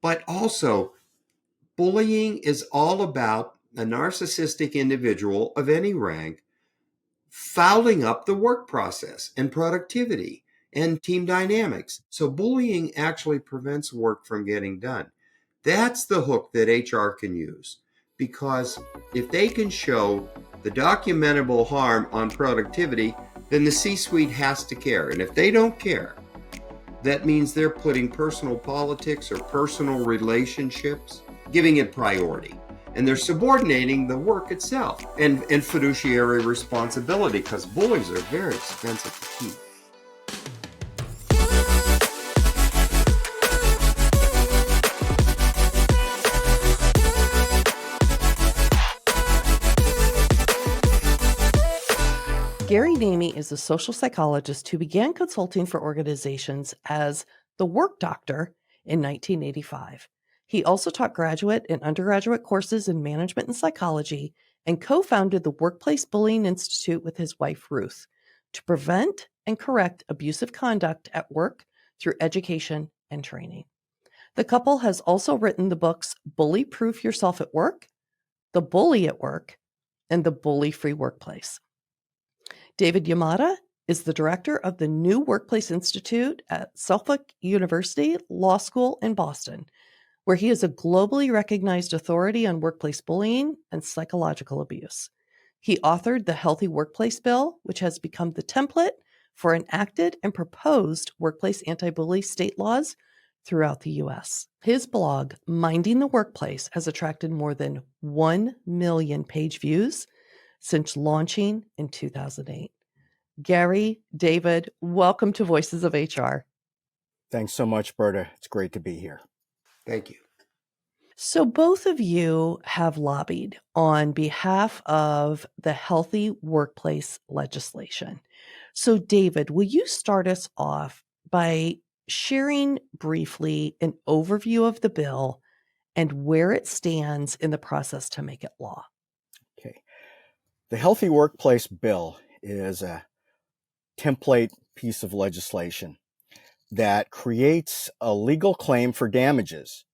But also, bullying is all about a narcissistic individual of any rank fouling up the work process and productivity and team dynamics. So bullying actually prevents work from getting done. That's the hook that HR can use, because if they can show the documentable harm on productivity, then the C-suite has to care. And if they don't care, that means they're putting personal politics or personal relationships, giving it priority. And they're subordinating the work itself and fiduciary responsibility, because bullies are very expensive to keep. Gary Namie is a social psychologist who began consulting for organizations as the work doctor in 1985. He also taught graduate and undergraduate courses in management and psychology and co-founded the Workplace Bullying Institute with his wife, Ruth, to prevent and correct abusive conduct at work through education and training. The couple has also written the books Bully Proof Yourself at Work, The Bully at Work, and The Bully-Free Workplace. David Yamada is the director of the New Workplace Institute at Suffolk University Law School in Boston, where he is a globally recognized authority on workplace bullying and psychological abuse. He authored the Healthy Workplace Bill, which has become the template for enacted and proposed workplace anti-bully state laws throughout the U.S. His blog, Minding the Workplace, has attracted more than 1 million page views since launching in 2008. Gary, David, welcome to Voices of HR. Thanks so much, Berta. It's great to be here. Thank you. So both of you have lobbied on behalf of the healthy workplace legislation. So David, will you start us off by sharing briefly an overview of the bill and where it stands in the process to make it law? Okay. The Healthy Workplace Bill is a template piece of legislation that creates a legal claim for damages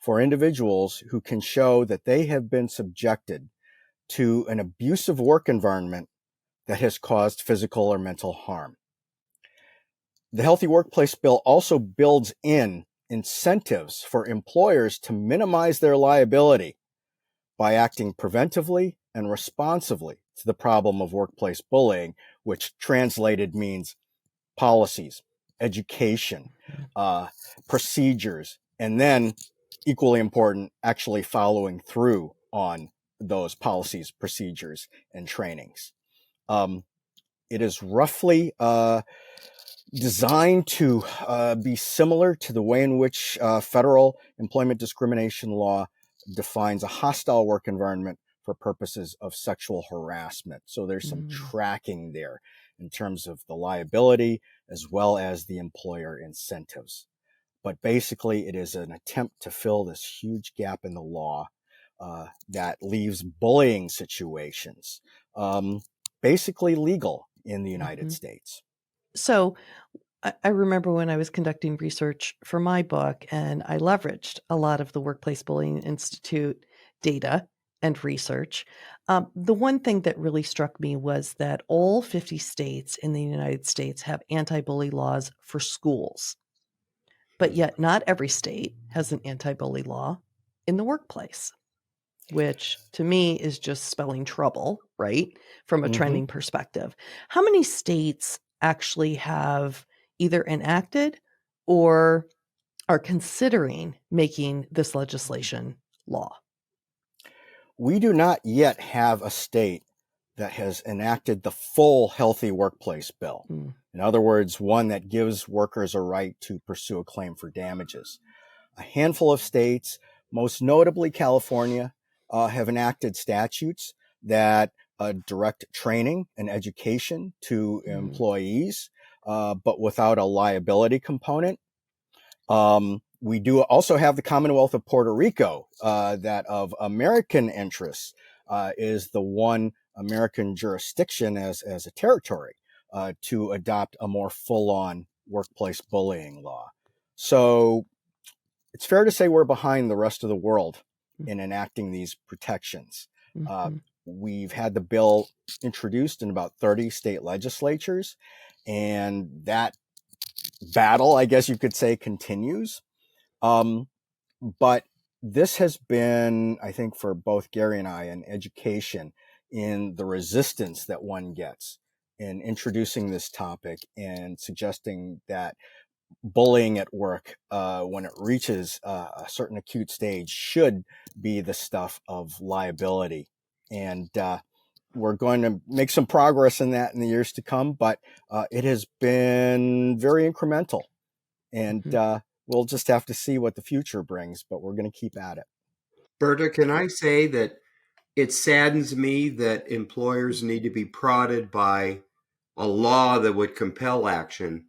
for individuals who can show that they have been subjected to an abusive work environment that has caused physical or mental harm. The Healthy Workplace Bill also builds in incentives for employers to minimize their liability by acting preventively and responsively to the problem of workplace bullying, which translated means policies, education, procedures, and then, equally important, actually following through on those policies, procedures, and trainings. It is roughly designed to be similar to the way in which federal employment discrimination law defines a hostile work environment for purposes of sexual harassment. So there's some tracking there in terms of the liability as well as the employer incentives. But basically, it is an attempt to fill this huge gap in the law that leaves bullying situations basically legal in the United States. So I remember when I was conducting research for my book, and I leveraged a lot of the Workplace Bullying Institute data and research. The one thing that really struck me was that all 50 states in the United States have anti-bully laws for schools, but yet not every state has an anti-bully law in the workplace, which to me is just spelling trouble, right? From a trending perspective. How many states actually have either enacted or are considering making this legislation law? We do not yet have a state that has enacted the full Healthy Workplace Bill. In other words, one that gives workers a right to pursue a claim for damages. A handful of states, most notably California, have enacted statutes that direct training and education to employees, but without a liability component. We do also have the Commonwealth of Puerto Rico that of American interest is the one American jurisdiction as a territory to adopt a more full-on workplace bullying law. So it's fair to say we're behind the rest of the world in enacting these protections. We've had the bill introduced in about 30 state legislatures, and that battle, I guess you could say, continues. But this has been, I think, for both Gary and I, an education in the resistance that one gets in introducing this topic and suggesting that bullying at work, when it reaches a certain acute stage, should be the stuff of liability. And we're going to make some progress in that in the years to come, but it has been very incremental. And we'll just have to see what the future brings, but we're going to keep at it. Berta, can I say that it saddens me that employers need to be prodded by a law that would compel action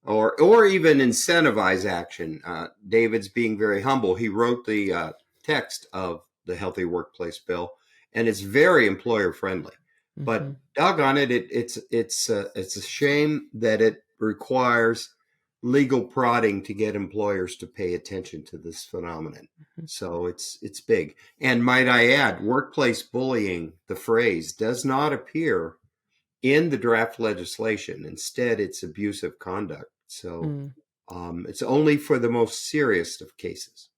or even incentivize action. David's being very humble. He wrote the text of the Healthy Workplace Bill, and it's very employer friendly. But doggone it, it's a shame that it requires legal prodding to get employers to pay attention to this phenomenon. So it's big. And might I add, workplace bullying, the phrase, does not appear in the draft legislation. Instead, it's abusive conduct. So it's only for the most serious of cases.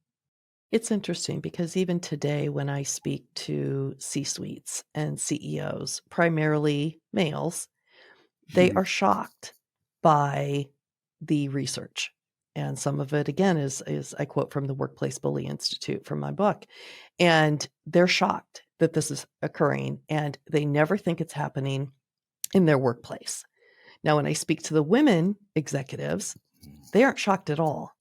It's interesting because even today, when I speak to C-suites and CEOs, primarily males, they are shocked by the research. And some of it, again, is I quote from the Workplace Bully Institute from my book. And they're shocked that this is occurring, and they never think it's happening in their workplace. Now, when I speak to the women executives, they aren't shocked at all.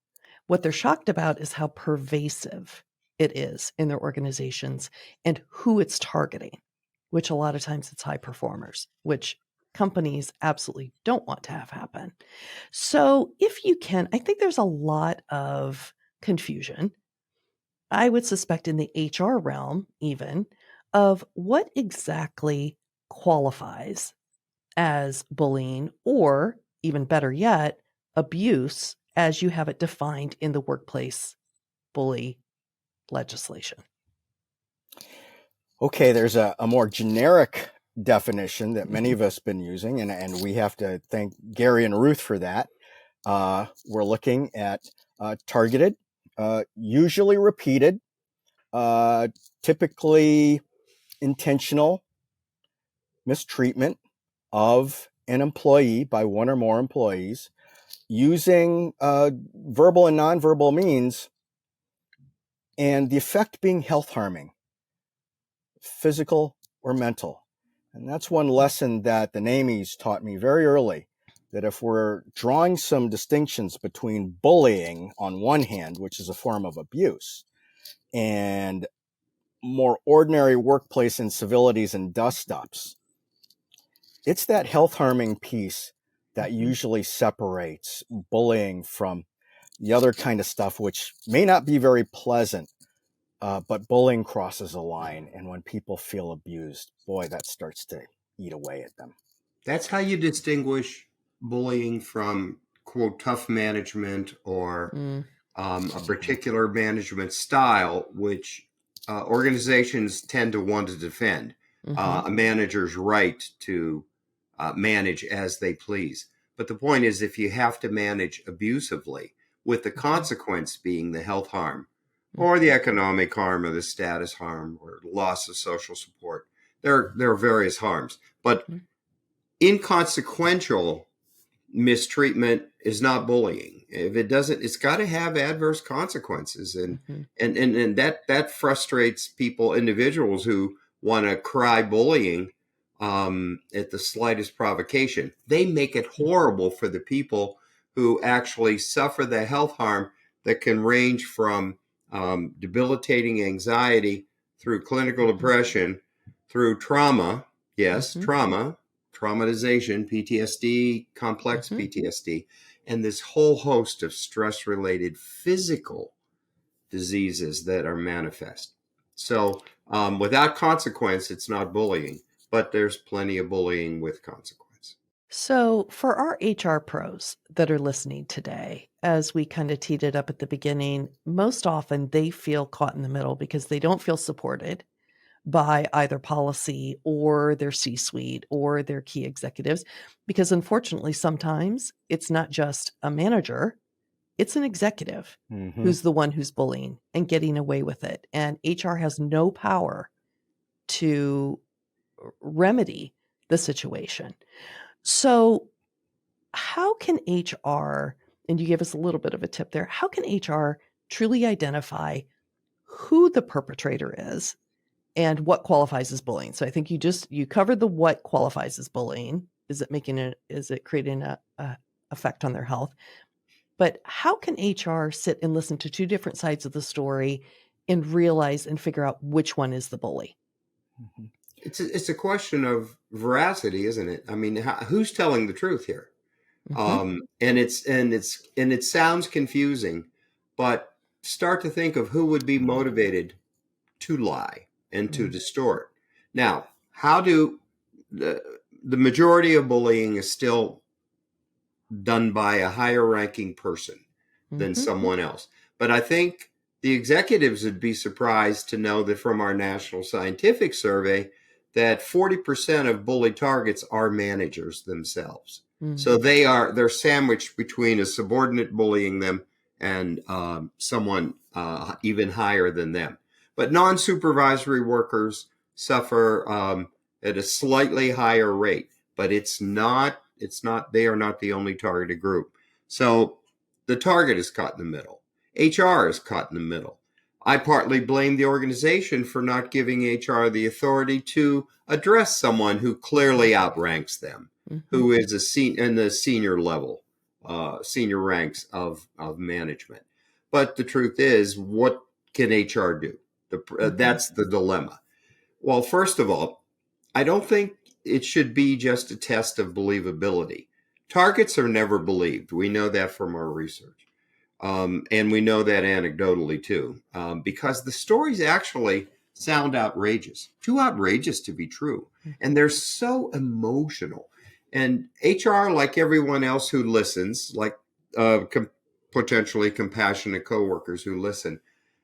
What they're shocked about is how pervasive it is in their organizations and who it's targeting, which a lot of times it's high performers, which companies absolutely don't want to have happen. So if you can, I think there's a lot of confusion, I would suspect in the HR realm even, of what exactly qualifies as bullying, or even better yet, abuse as you have it defined in the workplace bully legislation. Okay, there's a more generic definition that many of us have been using, and we have to thank Gary and Ruth for that. We're looking at targeted, usually repeated, typically intentional mistreatment of an employee by one or more employees using verbal and nonverbal means, and the effect being health harming, physical or mental. And that's one lesson that the Namies taught me very early, that if we're drawing some distinctions between bullying on one hand, which is a form of abuse, and more ordinary workplace incivilities and dust-ups, it's that health harming piece that usually separates bullying from the other kind of stuff, which may not be very pleasant, but bullying crosses a line. And when people feel abused, boy, that starts to eat away at them. That's how you distinguish bullying from, quote, tough management or a particular management style, which organizations tend to want to defend. A manager's right to manage as they please. But the point is, if you have to manage abusively, with the consequence being the health harm or the economic harm or the status harm or loss of social support, there are various harms. But inconsequential mistreatment is not bullying. If it doesn't, it's got to have adverse consequences, and that frustrates people, individuals who want to cry bullying at the slightest provocation. They make it horrible for the people who actually suffer the health harm that can range from debilitating anxiety through clinical depression, through trauma, traumatization, PTSD, complex PTSD, and this whole host of stress-related physical diseases that are manifest. So without consequence, it's not bullying, but there's plenty of bullying with consequence. So, for our HR pros that are listening today, as we kind of teed it up at the beginning, most often they feel caught in the middle because they don't feel supported by either policy or their C suite or their key executives. Because unfortunately, sometimes it's not just a manager, it's an executive Mm-hmm. who's the one who's bullying and getting away with it. And HR has no power to remedy the situation. So, how can HR, and you gave us a little bit of a tip there, how can HR truly identify who the perpetrator is and what qualifies as bullying? So I think you covered the what qualifies as bullying. Is it creating a effect on their health? But how can HR sit and listen to two different sides of the story and realize and figure out which one is the bully? Mm-hmm. It's a question of veracity, isn't it? I mean, who's telling the truth here? Mm-hmm. And it sounds confusing, but start to think of who would be motivated to lie and to distort. Now, how do the, the majority of bullying is still done by a higher ranking person than Mm-hmm. someone else. But I think the executives would be surprised to know that from our national scientific survey that 40% of bully targets are managers themselves. Mm-hmm. So they're sandwiched between a subordinate bullying them and someone even higher than them. But non-supervisory workers suffer at a slightly higher rate, but they are not the only targeted group. So the target is caught in the middle. HR is caught in the middle. I partly blame the organization for not giving HR the authority to address someone who clearly outranks them, Mm-hmm. who is in the senior level, senior ranks of management. But the truth is, what can HR do? That's the dilemma. Well, first of all, I don't think it should be just a test of believability. Targets are never believed. We know that from our research. And we know that anecdotally too, because the stories actually sound outrageous, too outrageous to be true. And they're so emotional. And HR, like everyone else who listens, like potentially compassionate coworkers who listen,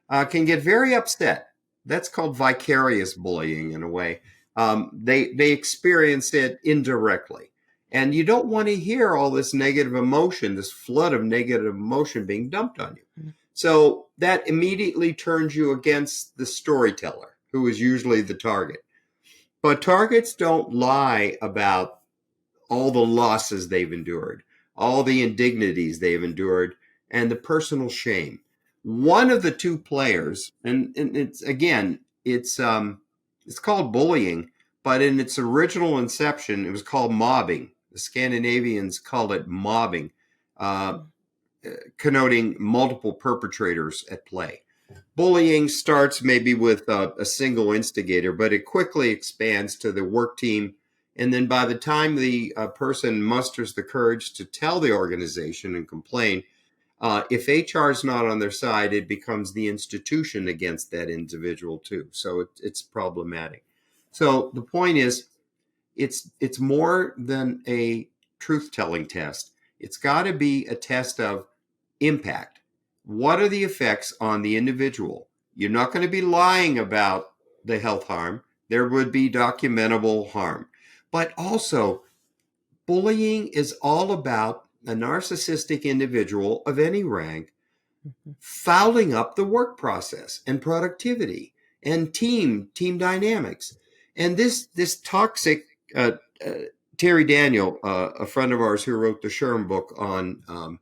can get very upset. That's called vicarious bullying in a way. They experience it indirectly. And you don't want to hear all this negative emotion, this flood of negative emotion being dumped on you. So that immediately turns you against the storyteller, who is usually the target. But targets don't lie about all the losses they've endured, all the indignities they've endured, and the personal shame. One of the two players, and it's called bullying, but in its original inception, it was called mobbing. The Scandinavians called it mobbing, uh, connoting multiple perpetrators at play. Bullying starts maybe with a single instigator, but it quickly expands to the work team. And then by the time the person musters the courage to tell the organization and complain, if HR is not on their side, it becomes the institution against that individual too. So it's problematic. So the point is, it's more than a truth-telling test. It's got to be a test of impact. What are the effects on the individual? You're not going to be lying about the health harm. There would be documentable harm. But also, bullying is all about a narcissistic individual of any rank fouling up the work process and productivity and team dynamics. And this toxic uh, Terry Daniel, a friend of ours who wrote the Sherm book on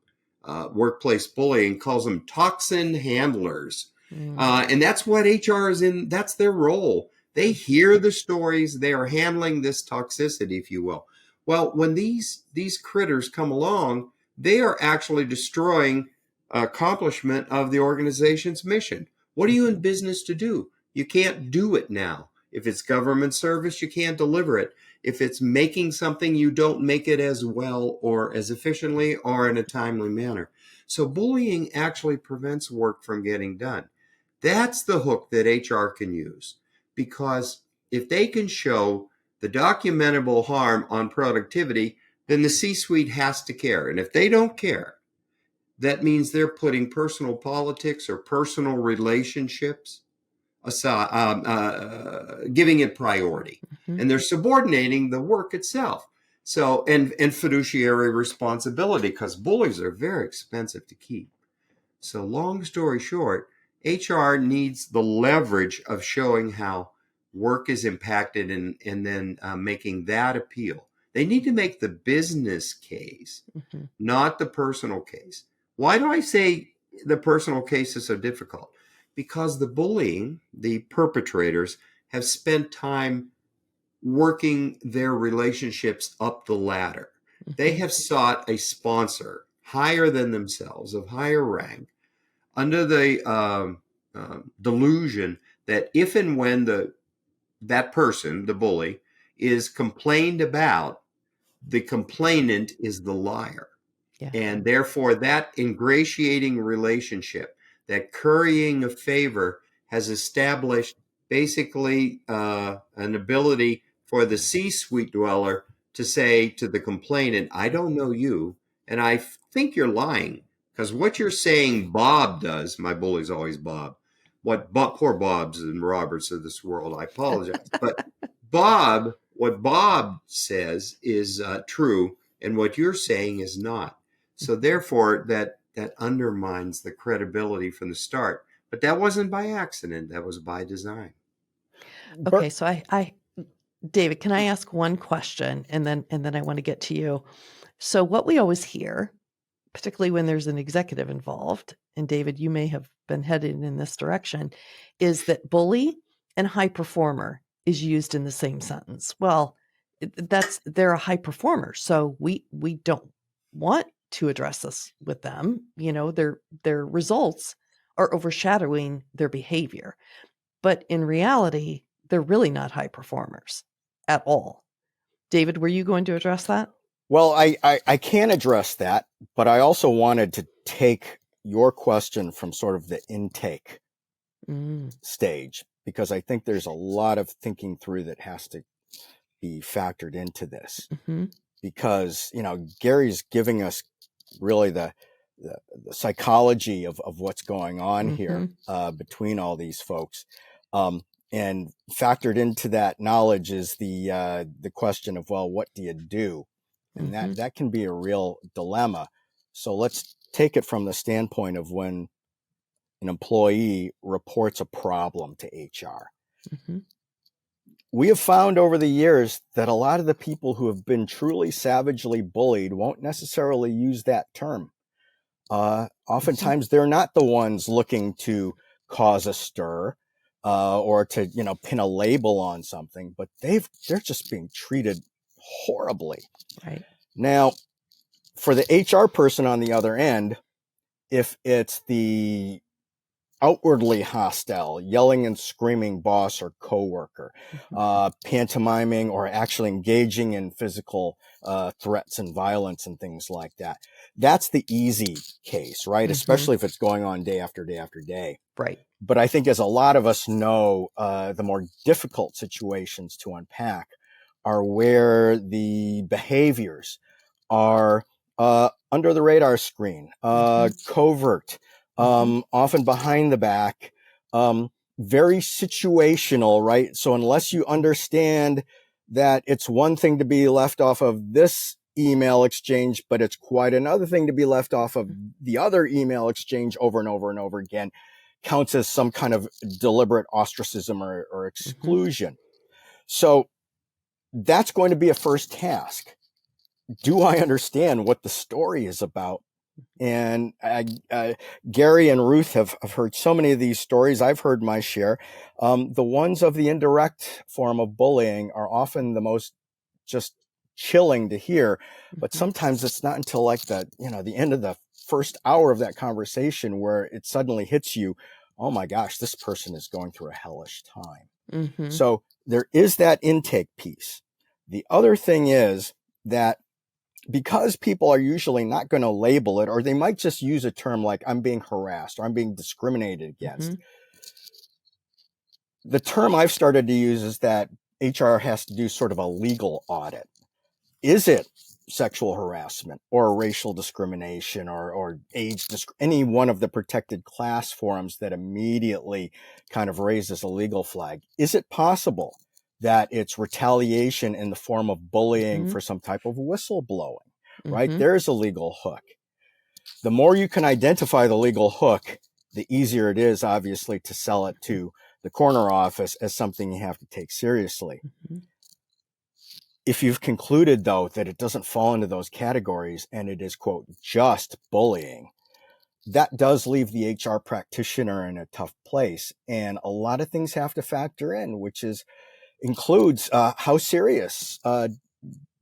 workplace bullying, calls them toxin handlers. And that's what HR is in. That's their role. They hear the stories. They are handling this toxicity, if you will. Well, when these critters come along, they are actually destroying accomplishment of the organization's mission. What are you in business to do? You can't do it now. If it's government service, you can't deliver it. If it's making something, you don't make it as well or as efficiently or in a timely manner. So bullying actually prevents work from getting done. That's the hook that HR can use, because if they can show the documentable harm on productivity, then the C-suite has to care. And if they don't care, that means they're putting personal politics or personal relationships aside, giving it priority, and they're subordinating the work itself. So, and fiduciary responsibility, because bullies are very expensive to keep. So, long story short, HR needs the leverage of showing how work is impacted, and then making that appeal. They need to make the business case, not the personal case. Why do I say the personal case is so difficult? Because the bullying, the perpetrators, have spent time working their relationships up the ladder. They have sought a sponsor higher than themselves, of higher rank, under the delusion that if and when that person, the bully, is complained about, the complainant is the liar. Yeah. And therefore, that ingratiating relationship, that currying of favor, has established basically an ability for the C-suite dweller to say to the complainant, I don't know you, and I think you're lying, because what you're saying Bob does, my bully's always Bob, poor Bobs and Roberts of this world, I apologize, but what Bob says is true, and what you're saying is not. So therefore, that undermines the credibility from the start. But that wasn't by accident. That was by design. Okay, so I David, can I ask one question, and then I want to get to you. So what we always hear, particularly when there's an executive involved, and David, you may have been headed in this direction, is that bully and high performer is used in the same sentence. Well, they're a high performer, so we don't want to address this with them. Their results are overshadowing their behavior. But in reality, they're really not high performers at all. David, were you going to address that? Well, I can address that, but I also wanted to take your question from sort of the intake stage, because I think there's a lot of thinking through that has to be factored into this. Because, Gary's giving us really the psychology of what's going on here between all these folks. And factored into that knowledge is the question of, well, what do you do? And that can be a real dilemma. So let's take it from the standpoint of when an employee reports a problem to HR. We have found over the years that a lot of the people who have been truly savagely bullied won't necessarily use that term. Oftentimes they're not the ones looking to cause a stir or to, pin a label on something, but they're just being treated horribly. Right. Now, for the HR person on the other end, if it's the outwardly hostile, yelling and screaming boss or coworker, pantomiming or actually engaging in physical threats and violence and things like that, that's the easy case, right? Especially if it's going on day after day after day. Right. But I think, as a lot of us know, the more difficult situations to unpack are where the behaviors are under the radar screen, covert, often behind the back, very situational, right? So unless you understand that it's one thing to be left off of this email exchange, but it's quite another thing to be left off of the other email exchange over and over and over again, counts as some kind of deliberate ostracism or exclusion. So that's going to be a first task. Do I understand what the story is about? And Gary and Ruth have heard so many of these stories. I've heard my share. The ones of the indirect form of bullying are often the most just chilling to hear. But sometimes it's not until like the end of the first hour of that conversation where it suddenly hits you, oh my gosh, this person is going through a hellish time. So there is that intake piece. The other thing is that because people are usually not going to label it, or they might just use a term like I'm being harassed or I'm being discriminated against. The term I've started to use is that HR has to do sort of a legal audit. Is it sexual harassment or racial discrimination or age, any one of the protected class forms that immediately kind of raises a legal flag. Is it possible that it's retaliation in the form of bullying for some type of whistleblowing, right? There's a legal hook. The more you can identify the legal hook, the easier it is, obviously, to sell it to the corner office as something you have to take seriously. If you've concluded, though, that it doesn't fall into those categories and it is, quote, just bullying, that does leave the HR practitioner in a tough place. And a lot of things have to factor in, which includes how serious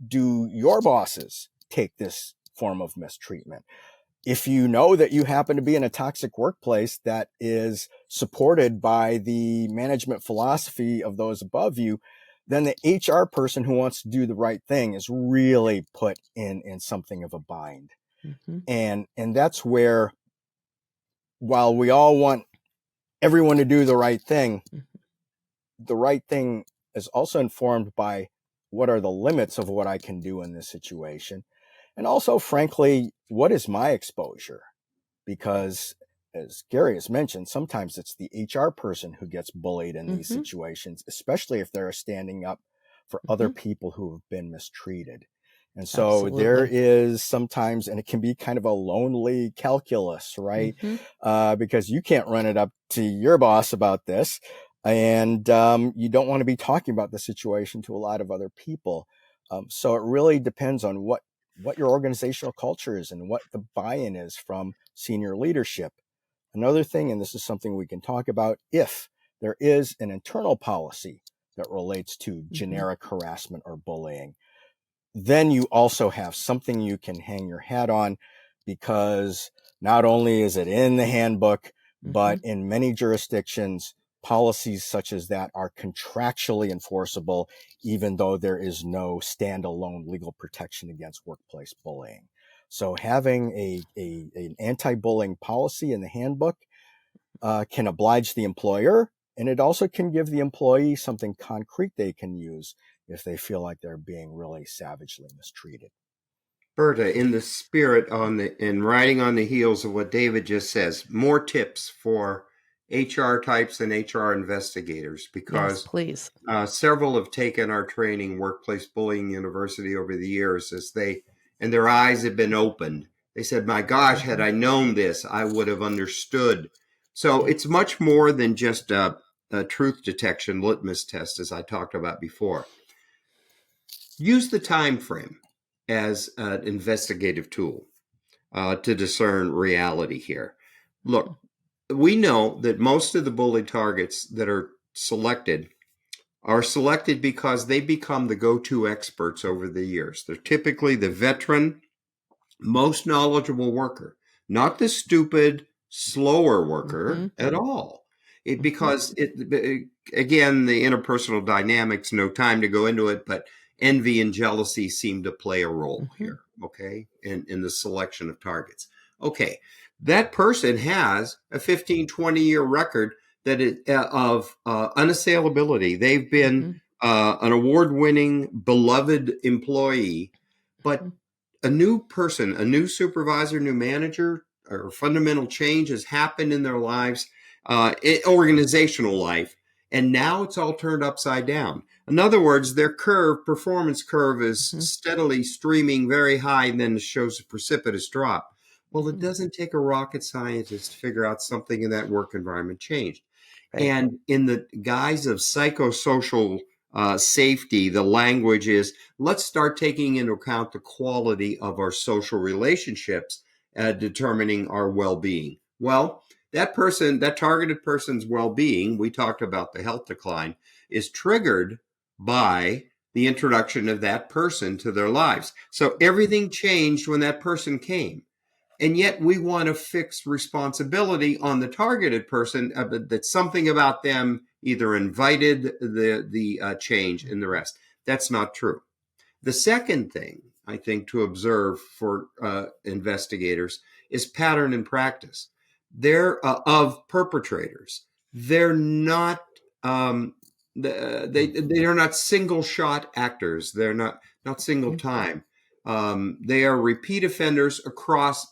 do your bosses take this form of mistreatment? If you know that you happen to be in a toxic workplace that is supported by the management philosophy of those above you, then the HR person who wants to do the right thing is really put in something of a bind. And that's where, while we all want everyone to do the right thing is also informed by what are the limits of what I can do in this situation. And also, frankly, what is my exposure? Because, as Gary has mentioned, sometimes it's the HR person who gets bullied in these situations, especially if they're standing up for other people who have been mistreated. And so there is sometimes, and it can be kind of a lonely calculus, right? Because you can't run it up to your boss about this. And you don't want to be talking about the situation to a lot of other people. So it really depends on what your organizational culture is and what the buy-in is from senior leadership. Another thing, and this is something we can talk about, if there is an internal policy that relates to generic harassment or bullying, then you also have something you can hang your hat on, because not only is it in the handbook, but in many jurisdictions, policies such as that are contractually enforceable, even though there is no standalone legal protection against workplace bullying. So having an anti-bullying policy in the handbook can oblige the employer, and it also can give the employee something concrete they can use if they feel like they're being really savagely mistreated. Berta, in the spirit in riding on the heels of what David just says, more tips for HR types and HR investigators, because please. Several have taken our training, Workplace Bullying University, over the years, and their eyes have been opened. They said, my gosh, had I known this, I would have understood. So it's much more than just a truth detection litmus test, as I talked about before. Use the time frame as an investigative tool to discern reality here. Look, we know that most of the bully targets that are selected because they become the go-to experts over the years. They're typically the veteran, most knowledgeable worker, not the stupid, slower worker at all. Because again, the interpersonal dynamics, no time to go into it, but envy and jealousy seem to play a role here, okay, in the selection of targets. Okay, that person has a 15, 20-year record of unassailability. They've been an award-winning, beloved employee, but a new person, a new supervisor, new manager, or fundamental change has happened in their lives, organizational life, and now it's all turned upside down. In other words, their performance curve is steadily streaming very high, and then it shows a precipitous drop. Well, it doesn't take a rocket scientist to figure out something in that work environment changed. Right. And in the guise of psychosocial safety, the language is, let's start taking into account the quality of our social relationships, determining our well-being. Well, that targeted person's well-being, we talked about the health decline, is triggered by the introduction of that person to their lives. So everything changed when that person came. And yet we want to fix responsibility on the targeted person, that something about them either invited the change in the rest. That's not true. The second thing, I think, to observe for investigators is pattern and practice. They're of perpetrators. They're not they are not single shot actors. They're not single time. They are repeat offenders across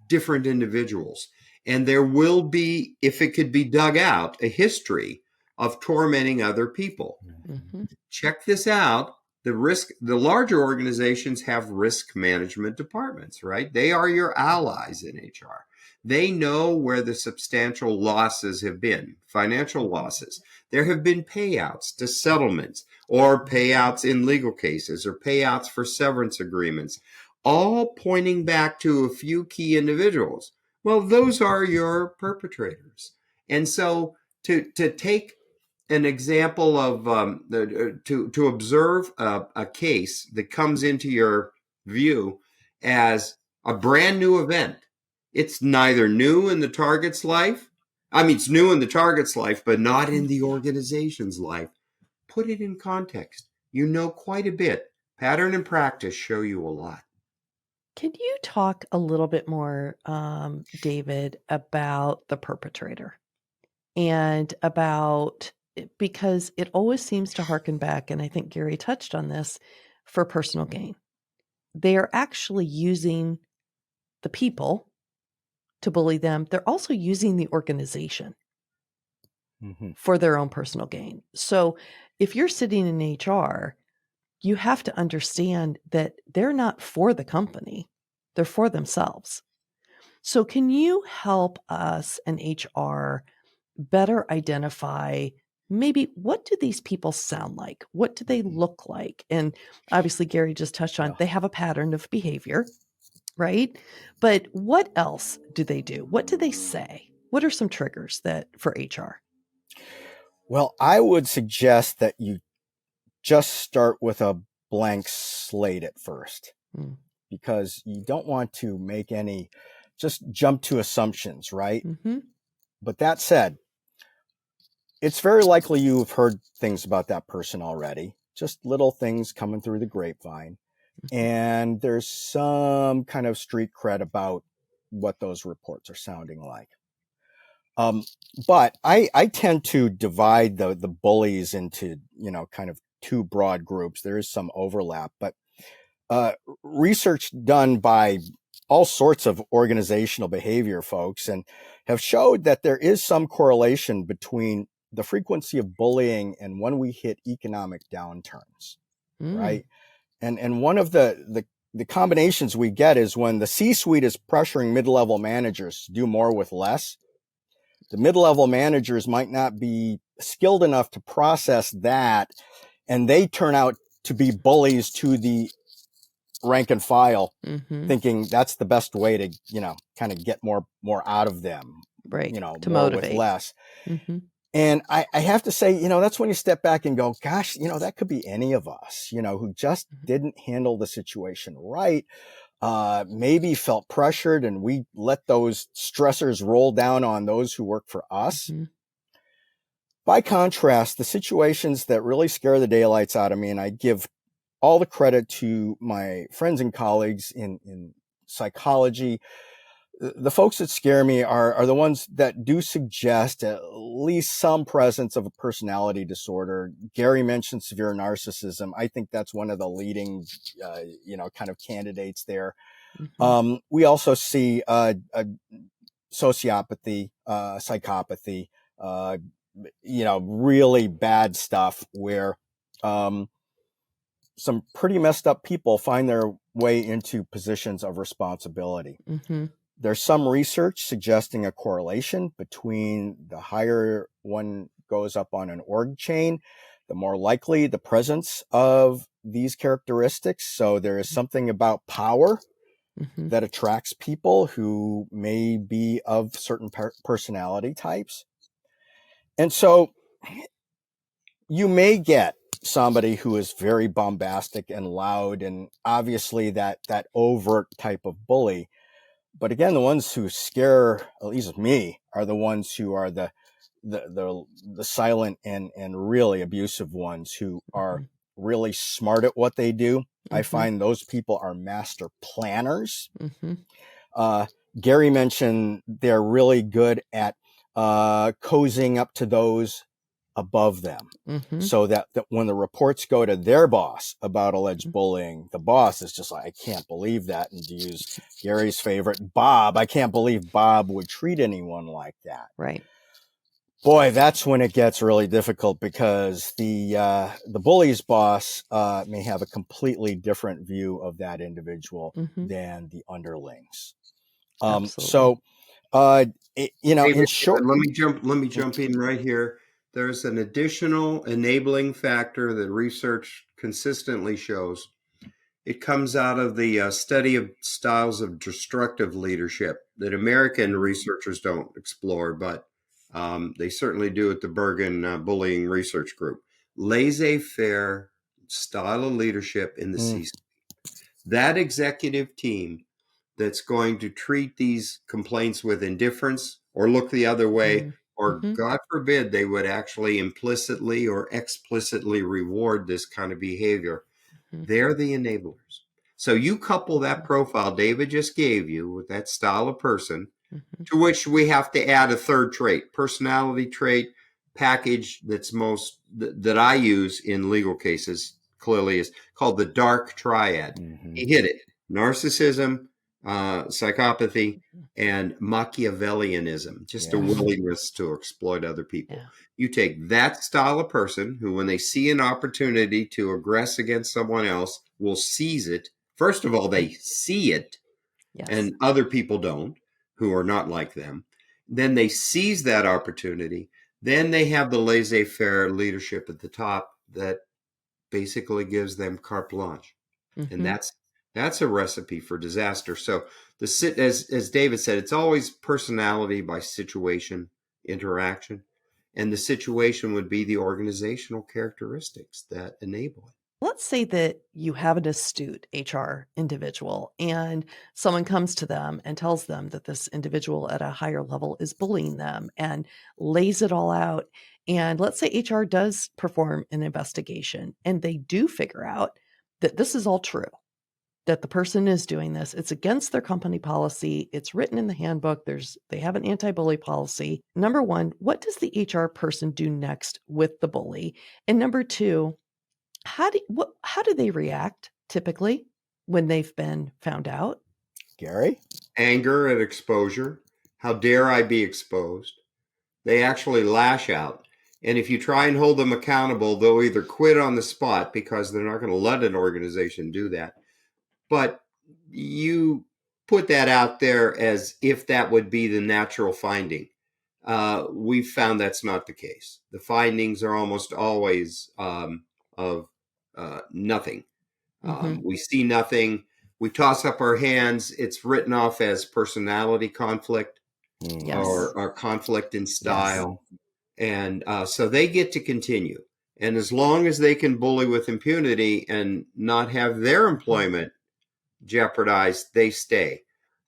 different individuals. And there will be, if it could be dug out, a history of tormenting other people. Mm-hmm. Check this out. The larger organizations have risk management departments, right? They are your allies in HR. They know where the substantial losses have been, financial losses. There have been payouts to settlements or payouts in legal cases or payouts for severance agreements, all pointing back to a few key individuals. Well, those are your perpetrators. And so to take an example of to observe a case that comes into your view as a brand new event. It's neither new in the target's life. I mean, it's new in the target's life, but not in the organization's life. Put it in context. You know quite a bit. Pattern and practice show you a lot. Can you talk a little bit more, David, about the perpetrator and about, because it always seems to harken back, and I think Gary touched on this, for personal gain. They are actually using the people to bully them. They're also using the organization for their own personal gain. So if you're sitting in HR, you have to understand that they're not for the company, they're for themselves. So can you help us in HR better identify maybe what do these people sound like? What do they look like? And obviously Gary just touched on, they have a pattern of behavior, right? But what else do they do? What do they say? What are some triggers that for HR? Well, I would suggest that you just start with a blank slate at first, because you don't want to make just jump to assumptions, right? Mm-hmm. But that said, it's very likely you've heard things about that person already, just little things coming through the grapevine. And there's some kind of street cred about what those reports are sounding like. But I tend to divide the bullies into, kind of two broad groups. There is some overlap, but research done by all sorts of organizational behavior folks and have showed that there is some correlation between the frequency of bullying and when we hit economic downturns, right? And one of the combinations we get is when the C-suite is pressuring mid-level managers to do more with less. The mid-level managers might not be skilled enough to process that, and they turn out to be bullies to the rank and file, thinking that's the best way to, kind of get more out of them, right? To more motivate with less. And I have to say, that's when you step back and go, gosh, that could be any of us, who just didn't handle the situation right. Maybe felt pressured and we let those stressors roll down on those who work for us. By contrast, the situations that really scare the daylights out of me, and I give all the credit to my friends and colleagues in psychology, the folks that scare me are the ones that do suggest at least some presence of a personality disorder. Gary mentioned severe narcissism. I think that's one of the leading, kind of candidates there. We also see sociopathy, psychopathy, really bad stuff where some pretty messed up people find their way into positions of responsibility. There's some research suggesting a correlation between the higher one goes up on an org chain, the more likely the presence of these characteristics. So there is something about power that attracts people who may be of certain personality types. And so you may get somebody who is very bombastic and loud and obviously that overt type of bully. But again, the ones who scare, at least me, are the ones who are the silent and really abusive ones who are really smart at what they do. I find those people are master planners. Gary mentioned they're really good at cozying up to those above them. Mm-hmm. So that when the reports go to their boss about alleged bullying, the boss is just like, I can't believe that. And to use Gary's favorite, Bob, I can't believe Bob would treat anyone like that. Right. Boy, that's when it gets really difficult, because the bully's boss may have a completely different view of that individual than the underlings. Absolutely. In David, short, let me jump in right here. There's an additional enabling factor that research consistently shows. It comes out of the study of styles of destructive leadership that American researchers don't explore, but they certainly do at the Bergen Bullying Research Group. Laissez-faire style of leadership in the C-suite. That executive team that's going to treat these complaints with indifference or look the other way, or God forbid they would actually implicitly or explicitly reward this kind of behavior, they're the enablers. So you couple that profile David just gave you with that style of person, to which we have to add a third trait, personality trait package that I use in legal cases clearly is called the dark triad. He hit it: narcissism, psychopathy, and Machiavellianism, just a willingness to exploit other people. Yeah. You take that style of person who, when they see an opportunity to aggress against someone else, will seize it. First of all, they see it, and other people don't, who are not like them. Then they seize that opportunity. Then they have the laissez-faire leadership at the top that basically gives them carte blanche. And that's a recipe for disaster. So as David said, it's always personality by situation, interaction. And the situation would be the organizational characteristics that enable it. Let's say that you have an astute HR individual and someone comes to them and tells them that this individual at a higher level is bullying them and lays it all out. And let's say HR does perform an investigation and they do figure out that this is all true, that the person is doing this. It's against their company policy. It's written in the handbook. They have an anti-bully policy. Number one, what does the HR person do next with the bully? And number two, how do they react typically when they've been found out? Gary? Anger at exposure. How dare I be exposed? They actually lash out. And if you try and hold them accountable, they'll either quit on the spot because they're not going to let an organization do that. But you put that out there as if that would be the natural finding. We've found that's not the case. The findings are almost always of nothing. We see nothing. We toss up our hands. It's written off as personality conflict or conflict in style. And so they get to continue. And as long as they can bully with impunity and not have their employment jeopardized, they stay.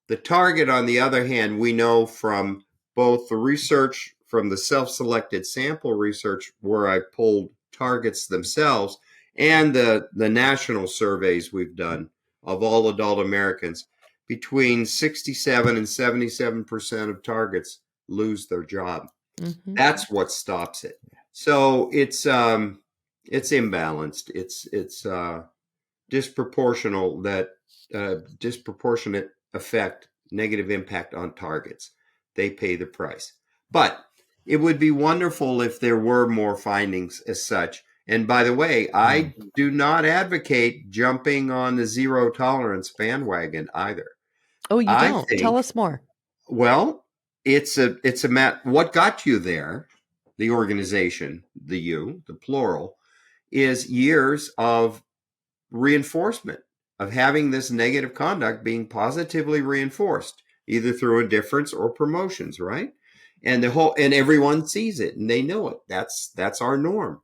The target, on the other hand, we know from both the research from the self-selected sample research where I pulled targets themselves and the national surveys we've done of all adult Americans, between 67 and 77% of targets lose their job. That's what stops it. So it's imbalanced. It's disproportionate effect, negative impact on targets. They pay the price. But it would be wonderful if there were more findings as such. And by the way, I do not advocate jumping on the zero tolerance bandwagon either. Oh, you don't? Tell us more. Well, it's a what got you there, the organization, the plural, is years of reinforcement, of having this negative conduct being positively reinforced, either through indifference or promotions, right? And everyone sees it and they know it. That's our norm.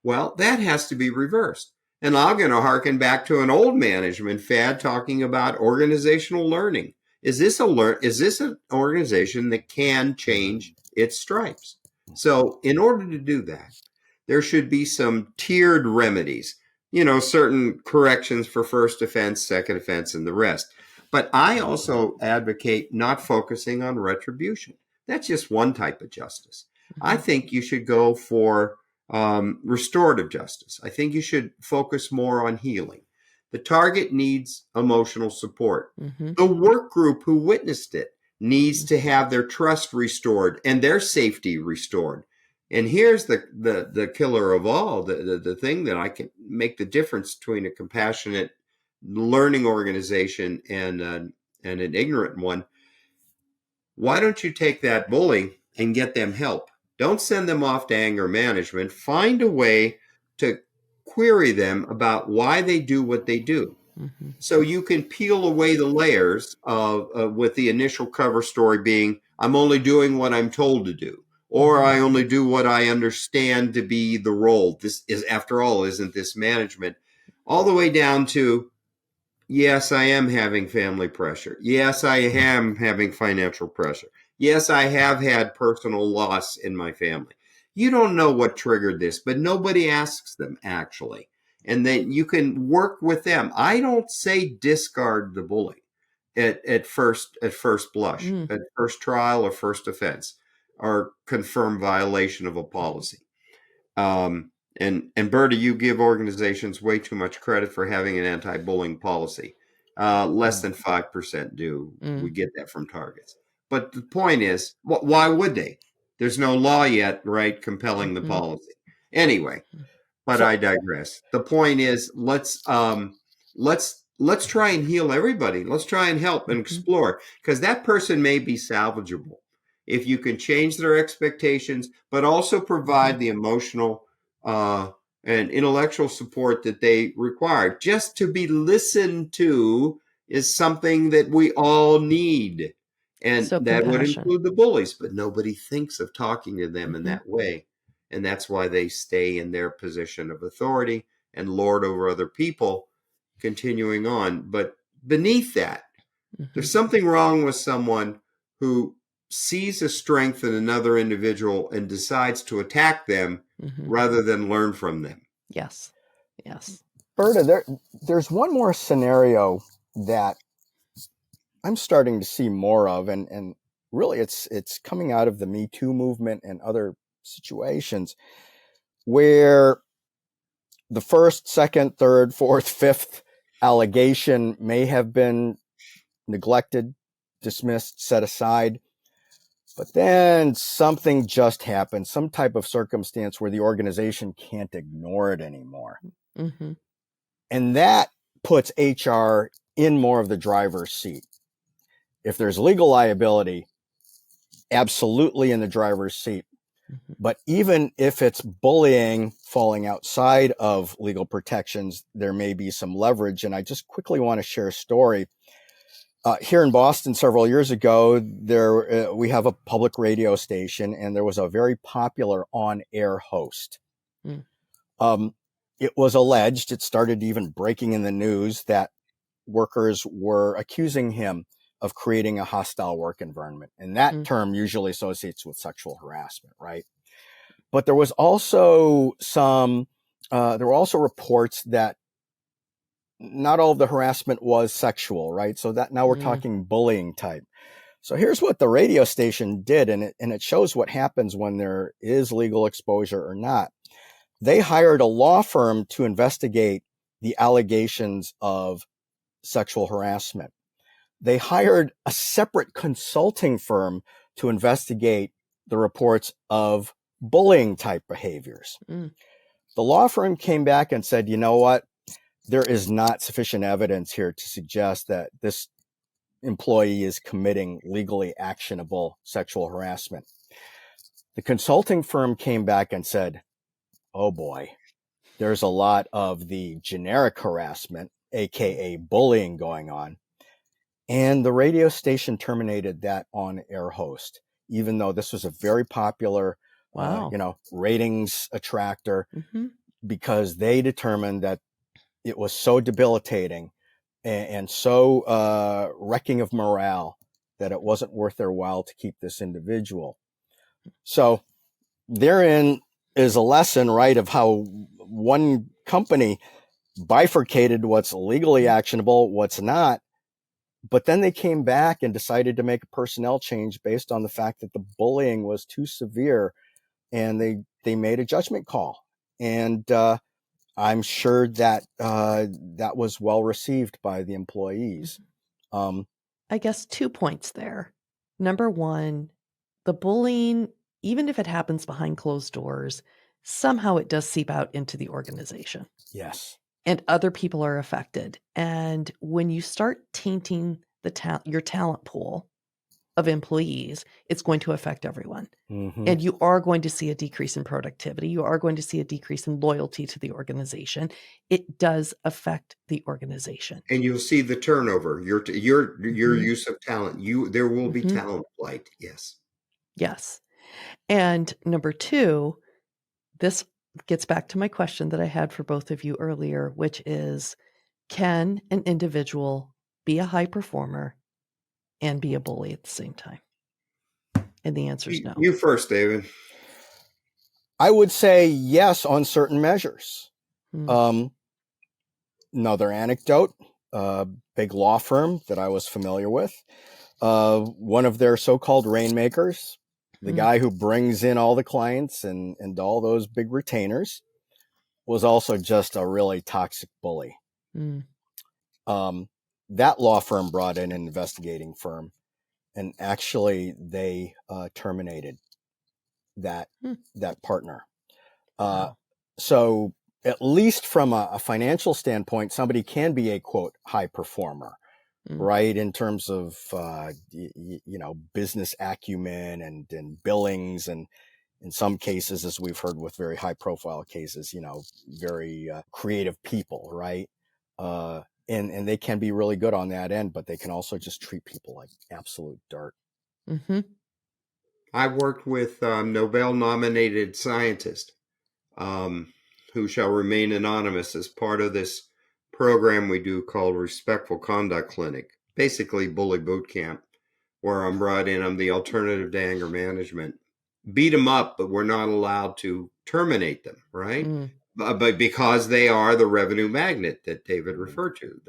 Well, that has to be reversed. And I'm going to harken back to an old management fad talking about organizational learning. Is this an organization that can change its stripes? So in order to do that, there should be some tiered remedies, certain corrections for first offense, second offense, and the rest. But I also advocate not focusing on retribution. That's just one type of justice. I think you should go for Restorative justice. I think you should focus more on healing. The target needs emotional support. Mm-hmm. The work group who witnessed it needs to have their trust restored and their safety restored. And here's the killer of all, the thing that I can make the difference between a compassionate learning organization and an ignorant one. Why don't you take that bully and get them help? Don't send them off to anger management. Find a way to query them about why they do what they do. Mm-hmm. So you can peel away the layers with the initial cover story being, I'm only doing what I'm told to do, or I only do what I understand to be the role. This is, after all, isn't this management? All the way down to, yes, I am having family pressure. Yes, I am having financial pressure. Yes, I have had personal loss in my family. You don't know what triggered this, but nobody asks them, actually. And then you can work with them. I don't say discard the bully at first blush, at first trial or first offense, or confirm violation of a policy. And Berta, you give organizations way too much credit for having an anti-bullying policy. Less than 5% do. We get that from targets. But the point is, why would they? There's no law yet, right, compelling the policy. Anyway, but I digress. The point is, let's try and heal everybody. Let's try and help and explore, because that person may be salvageable if you can change their expectations, but also provide the emotional and intellectual support that they require. Just to be listened to is something that we all need. And So that would compassion. include the bullies, but nobody thinks of talking to them in that way. And that's why they stay in their position of authority and lord over other people, continuing on. But beneath that, there's something wrong with someone who sees a strength in another individual and decides to attack them rather than learn from them. Yes. Yes. Berta, there's one more scenario that I'm starting to see more of, and really it's coming out of the Me Too movement and other situations where the first, second, third, fourth, fifth allegation may have been neglected, dismissed, set aside, but then something just happened, some type of circumstance where the organization can't ignore it anymore. And that puts HR in more of the driver's seat. If there's legal liability, absolutely in the driver's seat. But even if it's bullying falling outside of legal protections, there may be some leverage. And I just quickly want to share a story. Here in Boston several years ago, we have a public radio station, and there was a very popular on-air host. It was alleged, it started even breaking in the news, that workers were accusing him of creating a hostile work environment. And that term usually associates with sexual harassment, right? But there was also there were also reports that not all of the harassment was sexual, right? So that now we're talking bullying type. So here's what the radio station did, and it shows what happens when there is legal exposure or not. They hired a law firm to investigate the allegations of sexual harassment. They hired a separate consulting firm to investigate the reports of bullying type behaviors. The law firm came back and said, you know what? There is not sufficient evidence here to suggest that this employee is committing legally actionable sexual harassment. The consulting firm came back and said, oh boy, there's a lot of the generic harassment, aka bullying, going on. And the radio station terminated that on-air host, even though this was a very popular, ratings attractor, because they determined that it was so debilitating and so wrecking of morale that it wasn't worth their while to keep this individual. So therein is a lesson, right, of how one company bifurcated what's legally actionable, what's not. But then they came back and decided to make a personnel change based on the fact that the bullying was too severe, and they made a judgment call. And I'm sure that that was well received by the employees. I guess 2 points there. Number one, the bullying, even if it happens behind closed doors, somehow it does seep out into the organization. Yes. And other people are affected. And when you start tainting your talent pool of employees, it's going to affect everyone. Mm-hmm. And you are going to see a decrease in productivity. You are going to see a decrease in loyalty to the organization. It does affect the organization. And you'll see the turnover, your use of talent. There will be talent flight. Yes. Yes. And number two, this gets back to my question that I had for both of you earlier, which is, can an individual be a high performer and be a bully at the same time? And the answer is no. You first, David. I would say yes on certain measures. Another anecdote, big law firm that I was familiar with, one of their so-called rainmakers, the guy who brings in all the clients and all those big retainers, was also just a really toxic bully. That law firm brought in an investigating firm, and actually they terminated that partner. Wow. So at least from a financial standpoint, somebody can be a, quote, high performer, right? In terms of, business acumen and billings, and in some cases, as we've heard with very high profile cases, very creative people, right? And they can be really good on that end, but they can also just treat people like absolute dirt. I worked with Nobel-nominated scientist who shall remain anonymous as part of this program we do called Respectful Conduct Clinic, basically bully boot camp, where I'm brought in. I'm the alternative to anger management. Beat them up, but we're not allowed to terminate them, right? But because they are the revenue magnet that David referred to,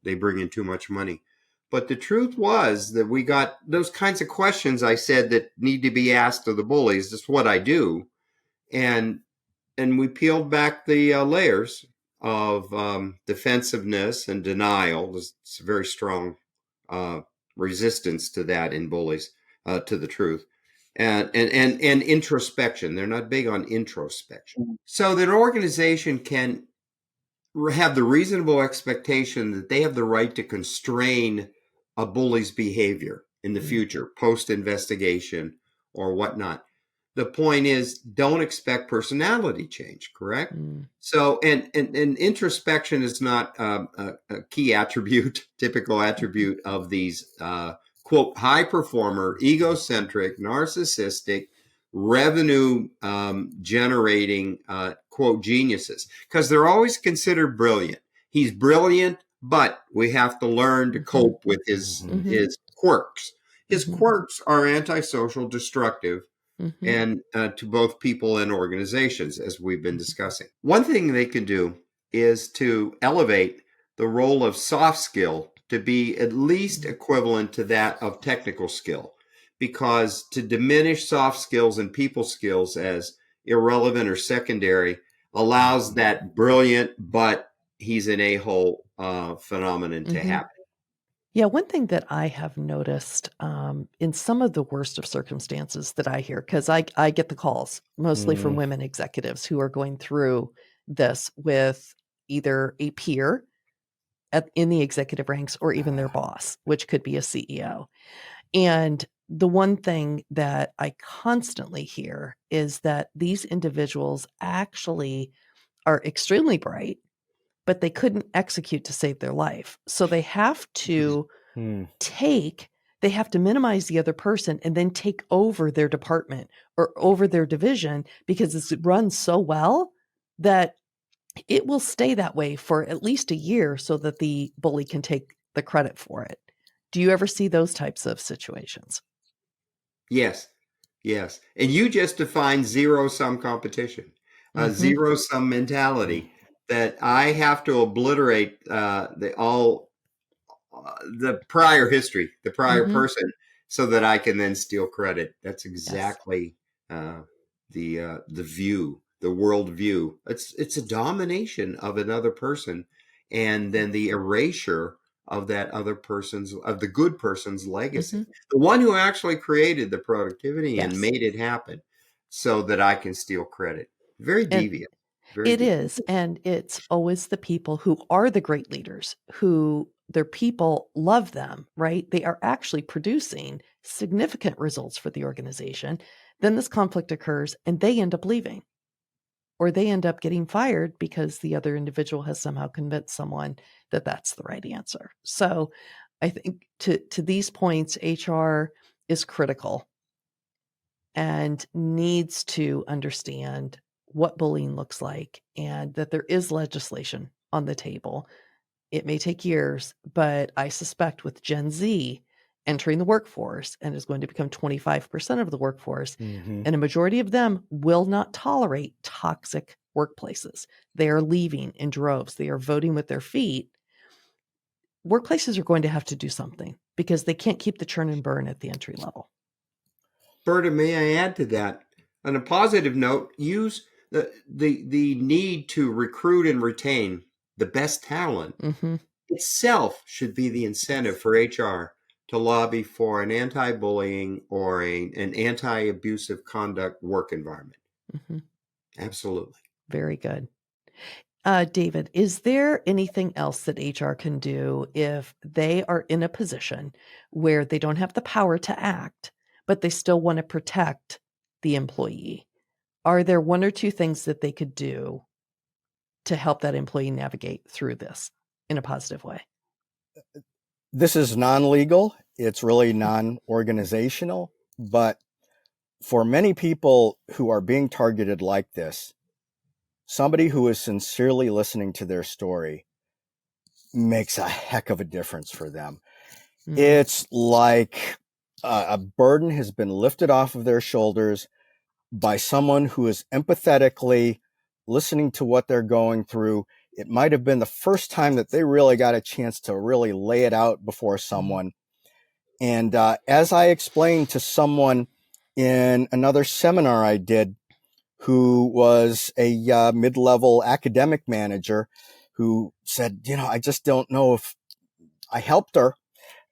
they bring in too much money. But the truth was that we got those kinds of questions I said that need to be asked of the bullies. That's what I do. And we peeled back the layers of defensive-ness and denial. There's a very strong resistance to that in bullies, to the truth. And introspection. They're not big on introspection. So that an organization can have the reasonable expectation that they have the right to constrain a bully's behavior in the future, post-investigation or whatnot. The point is, don't expect personality change, correct? So, and introspection is not a key attribute, typical attribute of these, quote, high performer, egocentric, narcissistic, revenue generating, quote, geniuses, because they're always considered brilliant. He's brilliant, but we have to learn to cope with his quirks. His quirks are antisocial, destructive, and to both people and organizations, as we've been discussing. One thing they can do is to elevate the role of soft skill to be at least equivalent to that of technical skill, because to diminish soft skills and people skills as irrelevant or secondary allows that brilliant but he's an a-hole phenomenon to happen. Yeah, one thing that I have noticed in some of the worst of circumstances that I hear, because I get the calls mostly from women executives who are going through this with either a peer in the executive ranks or even their boss, which could be a CEO. And the one thing that I constantly hear is that these individuals actually are extremely bright, but they couldn't execute to save their life. So they have to they have to minimize the other person and then take over their department or over their division, because it's run so well that it will stay that way for at least a year so that the bully can take the credit for it. Do you ever see those types of situations? Yes. And you just defined zero-sum competition, a zero-sum mentality, that I have to obliterate the prior history, the prior person, so that I can then steal credit. That's exactly the view the worldview. It's a domination of another person, and then the erasure of that other person's, of the good person's legacy, the one who actually created the productivity and Yes. made it happen, so that I can steal credit. Very And deviant. Very it deviant. is. And it's always the people who are the great leaders, who their people love them, right? They are actually producing significant results for the organization. Then this conflict occurs and they end up leaving, or they end up getting fired because the other individual has somehow convinced someone that that's the right answer. So I think to these points, HR is critical and needs to understand what bullying looks like and that there is legislation on the table. It may take years, but I suspect with Gen Z entering the workforce and is going to become 25% of the workforce, and a majority of them will not tolerate toxic workplaces. They are leaving in droves. They are voting with their feet. Workplaces are going to have to do something because they can't keep the churn and burn at the entry level. Berta, may I add to that? On a positive note, use the need to recruit and retain the best talent itself should be the incentive for HR to lobby for an anti-bullying or an anti-abusive conduct work environment. Absolutely. Very good. David, is there anything else that HR can do if they are in a position where they don't have the power to act, but they still want to protect the employee? Are there one or two things that they could do to help that employee navigate through this in a positive way? This is non-legal. It's really non-organizational. But for many people who are being targeted like this, somebody who is sincerely listening to their story makes a heck of a difference for them. It's like a burden has been lifted off of their shoulders by someone who is empathetically listening to what they're going through. It might have been the first time that they really got a chance to really lay it out before someone. And as I explained to someone in another seminar I did, who was a mid-level academic manager, who said, I just don't know if I helped her.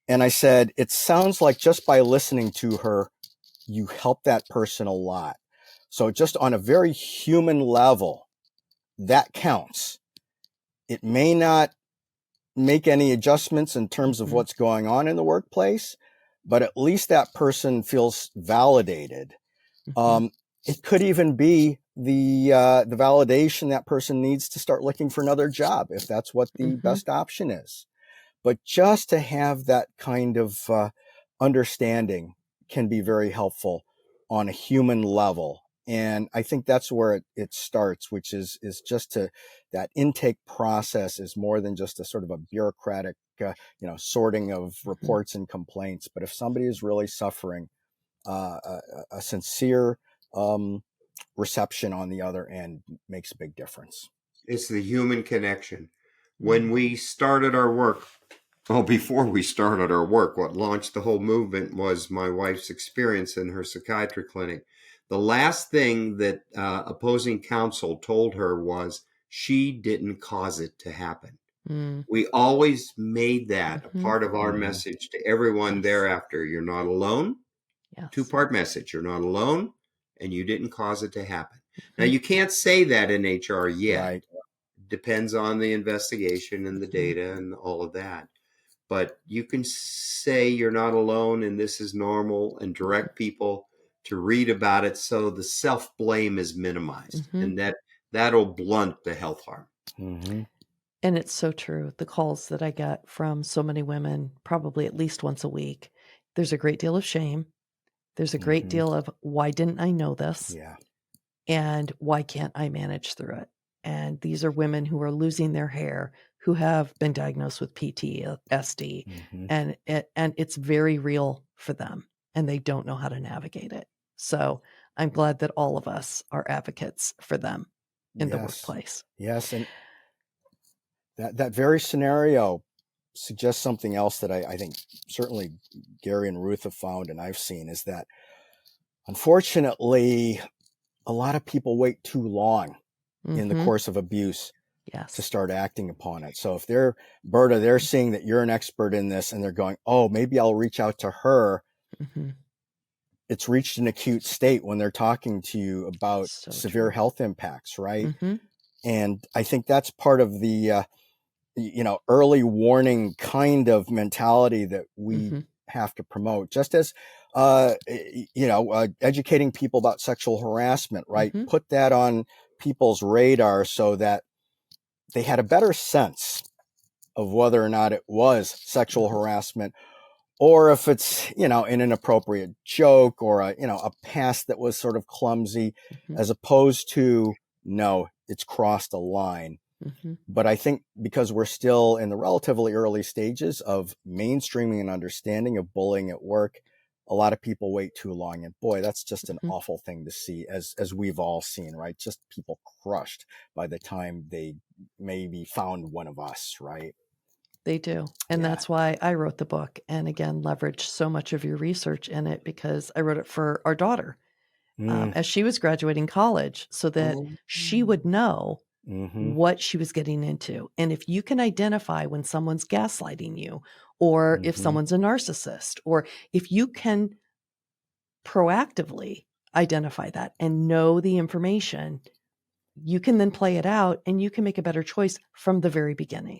And I said, it sounds like just by listening to her, you help that person a lot. So just on a very human level, that counts. It may not make any adjustments in terms of what's going on in the workplace, but at least that person feels validated. It could even be the validation that person needs to start looking for another job, if that's what the best option is. But just to have that kind of understanding can be very helpful on a human level. And I think that's where it starts, which is just that intake process is more than just a sort of a bureaucratic, sorting of reports and complaints. But if somebody is really suffering, a sincere reception on the other end makes a big difference. It's the human connection. When we started our work, before we started our work, what launched the whole movement was my wife's experience in her psychiatry clinic. The last thing that opposing counsel told her was she didn't cause it to happen. We always made that a part of our message to everyone thereafter. You're not alone. Two-part message. You're not alone, and you didn't cause it to happen. Now, you can't say that in HR yet. Right. Depends on the investigation and the data and all of that. But you can say you're not alone and this is normal, and direct people to read about it so the self-blame is minimized, and that'll blunt the health harm. And it's so true. The calls that I get from so many women, probably at least once a week, there's a great deal of shame. There's a great deal of, why didn't I know this? Yeah. And why can't I manage through it? And these are women who are losing their hair, who have been diagnosed with PTSD, and it's very real for them, and they don't know how to navigate it. So I'm glad that all of us are advocates for them in the workplace. Yes, and that very scenario suggests something else that I think certainly Gary and Ruth have found, and I've seen, is that unfortunately a lot of people wait too long in the course of abuse to start acting upon it. So if they're seeing that you're an expert in this and they're going, oh, maybe I'll reach out to her. It's reached an acute state when they're talking to you about severe health impacts, right? And I think that's part of the, early warning kind of mentality that we have to promote, just as, educating people about sexual harassment, right? Put that on people's radar so that they had a better sense of whether or not it was sexual harassment, or if it's, an inappropriate joke or a past that was sort of clumsy, as opposed to, no, it's crossed a line. But I think because we're still in the relatively early stages of mainstreaming and understanding of bullying at work, a lot of people wait too long. And boy, that's just an awful thing to see, as we've all seen, right? Just people crushed by the time they maybe found one of us, right? They do. And that's why I wrote the book, and again, leveraged so much of your research in it, because I wrote it for our daughter as she was graduating college, so that she would know what she was getting into. And if you can identify when someone's gaslighting you, or if someone's a narcissist, or if you can proactively identify that and know the information, you can then play it out and you can make a better choice from the very beginning.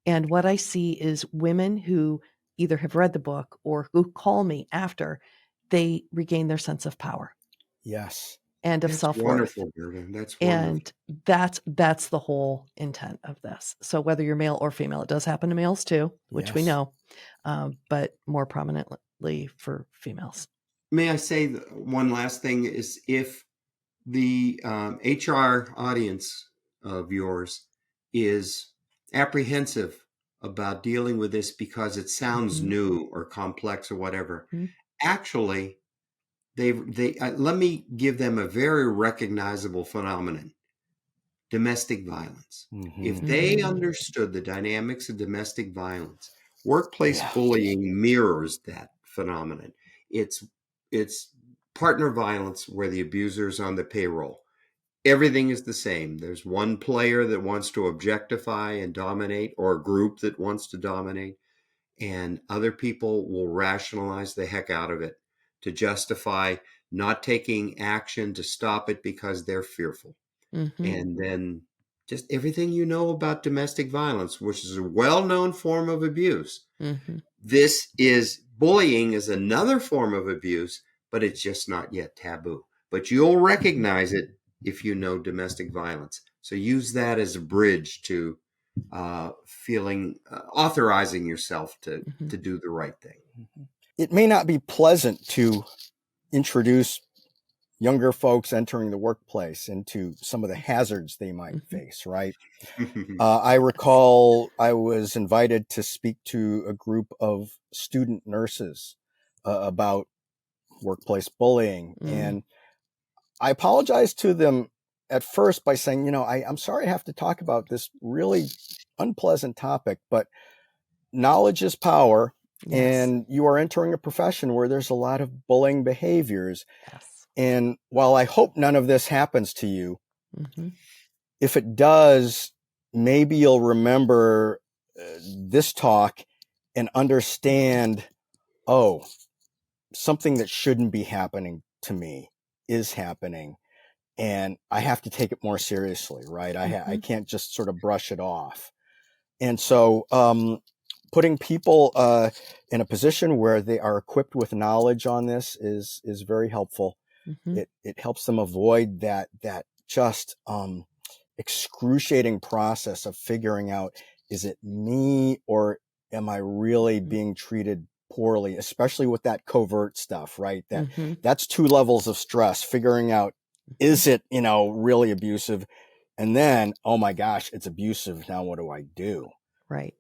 And what I see is women who either have read the book or who call me after, they regain their sense of power. Yes. And of self-worth. Wonderful, Gerda. That's wonderful. And that's the whole intent of this. So whether you're male or female, it does happen to males too, which we know, but more prominently for females. May I say one last thing is, if the HR audience of yours is apprehensive about dealing with this because it sounds new or complex or whatever, actually, they let me give them a very recognizable phenomenon: domestic violence. If they understood the dynamics of domestic violence, workplace bullying mirrors that phenomenon. It's partner violence where the abuser is on the payroll. Everything is the same. There's one player that wants to objectify and dominate, or a group that wants to dominate, and other people will rationalize the heck out of it to justify not taking action to stop it because they're fearful. And then just everything you know about domestic violence, which is a well-known form of abuse. This is bullying, is another form of abuse, but it's just not yet taboo. But you'll recognize it if you know domestic violence. So use that as a bridge to authorizing yourself to do the right thing. It may not be pleasant to introduce younger folks entering the workplace into some of the hazards they might face, right? I recall I was invited to speak to a group of student nurses about workplace bullying. And I apologized to them at first by saying, I'm sorry I have to talk about this really unpleasant topic, but knowledge is power. And you are entering a profession where there's a lot of bullying behaviors. And while I hope none of this happens to you, if it does, maybe you'll remember this talk and understand, something that shouldn't be happening to me is happening, and I have to take it more seriously, right? I can't just sort of brush it off. And so putting people in a position where they are equipped with knowledge on this is very helpful. It helps them avoid that just excruciating process of figuring out, is it me or am I really being treated poorly, especially with that covert stuff, right? That's 2 levels of stress, figuring out, is it, really abusive? And then, oh my gosh, it's abusive. Now what do I do? Right.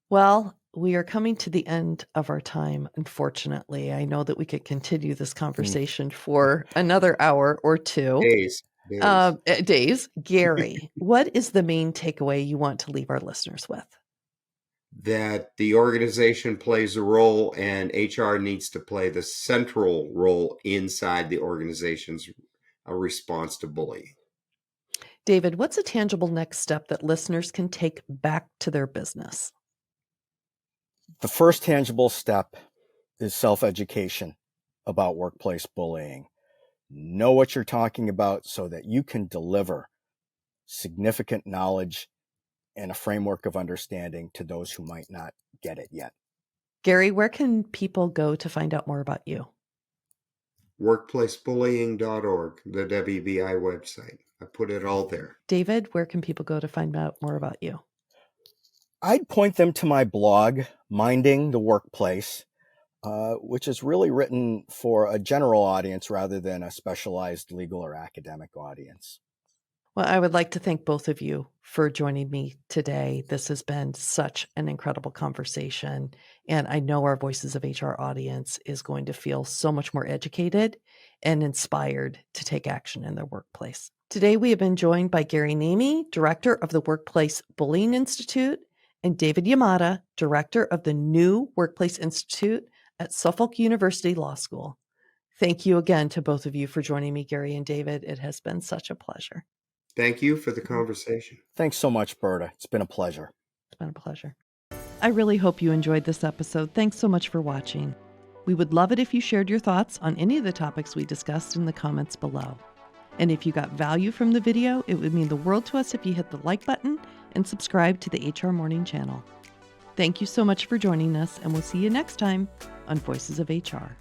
Well, we are coming to the end of our time, unfortunately. I know that we could continue this conversation for another hour or two. Days. Gary, what is the main takeaway you want to leave our listeners with? that the organization plays a role and HR needs to play the central role inside the organization's response to bullying. David, what's a tangible next step that listeners can take back to their business? The first tangible step is self-education about workplace bullying. Know what you're talking about so that you can deliver significant knowledge and a framework of understanding to those who might not get it yet. Gary, where can people go to find out more about you? Workplacebullying.org, the WBI website. I put it all there. David, where can people go to find out more about you? I'd point them to my blog, Minding the Workplace, which is really written for a general audience rather than a specialized legal or academic audience. Well, I would like to thank both of you for joining me today. This has been such an incredible conversation, and I know our Voices of HR audience is going to feel so much more educated and inspired to take action in their workplace. Today, we have been joined by Gary Namie, Director of the Workplace Bullying Institute, and David Yamada, Director of the New Workplace Institute at Suffolk University Law School. Thank you again to both of you for joining me, Gary and David. It has been such a pleasure. Thank you for the conversation. Thanks so much, Berta. It's been a pleasure. It's been a pleasure. I really hope you enjoyed this episode. Thanks so much for watching. We would love it if you shared your thoughts on any of the topics we discussed in the comments below. And if you got value from the video, it would mean the world to us if you hit the like button and subscribe to the HRMorning channel. Thank you so much for joining us, and we'll see you next time on Voices of HR.